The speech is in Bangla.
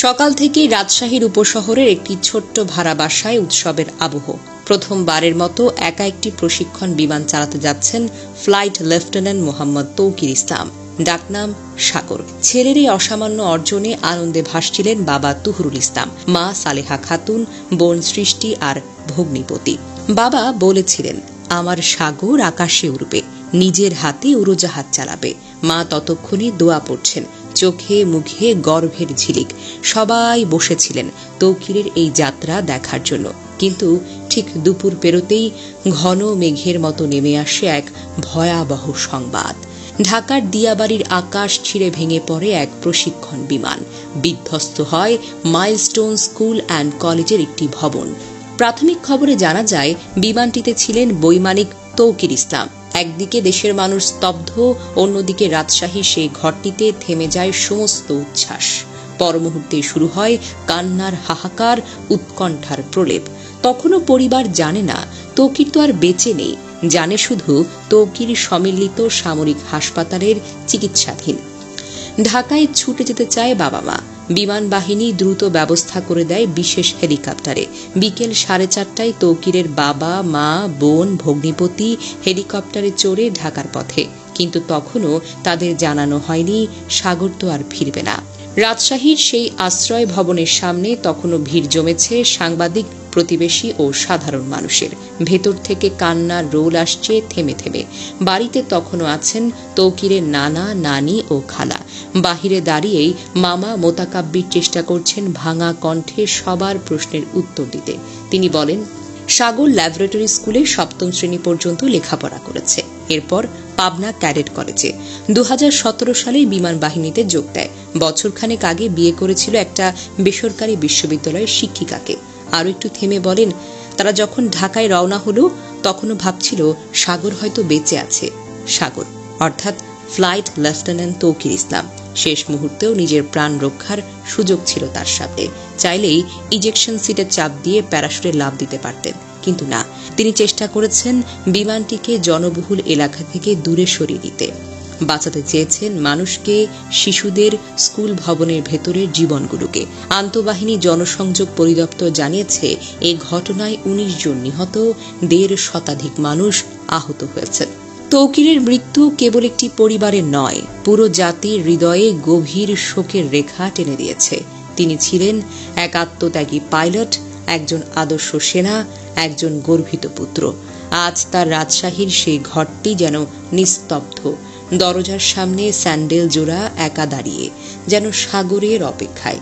সকাল থেকেই রাজশাহীর উপশহরের একটি ছোট্ট ভাড়া বাসায় উৎসবের আবহ। প্রথমবারের মতো একা একটি প্রশিক্ষণ বিমান চালাতে যাচ্ছেন ফ্লাইট লেফটেন্যান্ট মোহাম্মদ তৌকির ইসলাম, ডাকনাম সাগর। ছেলের এই অসামান্য অর্জনে আনন্দে ভাসছিলেন বাবা তুহুরুল ইসলাম, মা সালেহা খাতুন, বোন সৃষ্টি আর ভগ্নিপতি। বাবা বলেছিলেন, আমার সাগর আকাশে উড়বে, নিজের হাতে উড়োজাহাজ চালাবে। মা ততক্ষণে দোয়া পড়ছেন, চোখে মুখে গর্ভের ঝিলিক। সবাই বসেছিলেন তৌকিরের এই যাত্রা দেখার জন্য। কিন্তু ঠিক দুপুর পেরোতেই ঘন মেঘের মতো নেমে আসে এক ভয়াবহ সংবাদ। ঢাকার দিয়াবাড়ির আকাশ ছিঁড়ে ভেঙে পড়ে এক প্রশিক্ষণ বিমান। বিধ্বস্ত হয় মাইলস্টোন স্কুল অ্যান্ড কলেজের একটি ভবন। প্রাথমিক খবরে জানা যায়, বিমানটিতে ছিলেন বৈমানিক তৌকির ইসলাম। একদিকে দেশের মানুষ স্তব্ধ, অন্যদিকে রাজশাহীর সেই ঘরটিতে থেমে যায় সমস্ত উচ্ছ্বাস। পর মুহূর্তে শুরু হয় কান্নার হাহাকার, উৎকণ্ঠার প্রলেপ। তখনও পরিবার জানে না তৌকির তো আর বেঁচে নেই, জানে শুধু তৌকির সম্মিলিত সামরিক হাসপাতালের চিকিৎসাধীন। ঢাকায় ছুটে যেতে চায় বাবা মা। বিমান বাহিনী দ্রুত ব্যবস্থা করে দেয় বিশেষ হেলিকপ্টারে। বিকেল 4:30টায় তৌকিরের বাবা মা বোন ভগ্নিপতি হেলিকপ্টারে চড়ে ঢাকার পথে। কিন্তু তখনও তাদের জানানো হয়নি সাগর তো আর ফিরবে না। রাজশাহীর সেই আশ্রয় ভবনের সামনে তখনও ভিড় জমেছে সাংবাদিক, প্রতিবেশী ও সাধারণ মানুষের। ভেতর থেকে কান্নার রোল আসছে থেমে থেমে। বাড়িতে তখনও আছেন তৌকিরের নানা, নানি ও খালা। বাহিরে দাঁড়িয়েই মামা মোতাকাব্বির চেষ্টা করছেন ভাঙা কণ্ঠে সবার প্রশ্নের উত্তর দিতে। তিনি বলেন, সাগর ল্যাবরেটরি স্কুলে 7ম শ্রেণী পর্যন্ত লেখাপড়া করেছে। এরপর পাবনা ক্যাডেট কলেজে 2017 সালে বিমান বাহিনীতে যোগ দেয়। বছরখানেক আগে বিয়ে করেছিল একটা বেসরকারি বিশ্ববিদ্যালয়ের শিক্ষিকাকে। আরও একটু থেমে বলেন, তারা যখন ঢাকায় রওনা হলো তখনও ভাবছিল সাগর হয়তো বেঁচে আছে। সাগর অর্থাৎ ফ্লাইট লেফটেন্যান্ট তৌকির ইসলাম। শেষ মুহূর্তেও নিজের প্রাণ রক্ষার সুযোগ ছিল তার সাথে। চাইলেই ইজেকশন সিটে চাপ দিয়ে প্যারাশুটে লাফ দিতে পারতেন, কিন্তু না, তিনি চেষ্টা করেছেন বিমানটিকে জনবহুল এলাকা থেকে দূরে সরিয়ে দিতে। বাঁচাতে চেয়েছেন মানুষকে, শিশুদের, স্কুল ভবনের ভেতরের জীবনগুলোকে। আন্তঃবাহিনী জনসংযোগ পরিদপ্তর জানিয়েছে, এই ঘটনায় 19 জন নিহত, 1.5 শতাধিক মানুষ আহত হয়েছেন। তৌকিরের মৃত্যু কেবল একটি পরিবারের নয়, পুরো জাতির হৃদয়ে গভীর শোকের রেখা টেনে দিয়েছে। তিনি ছিলেন এক আত্মত্যাগী পাইলট, একজন আদর্শ সেনা, একজন গর্বিত পুত্র। আজ তার রাজশাহীর সেই ঘরটি যেন নিস্তব্ধ। দরজার সামনে স্যান্ডেল জোড়া একা দাঁড়িয়ে, যেন সাগরের অপেক্ষায়।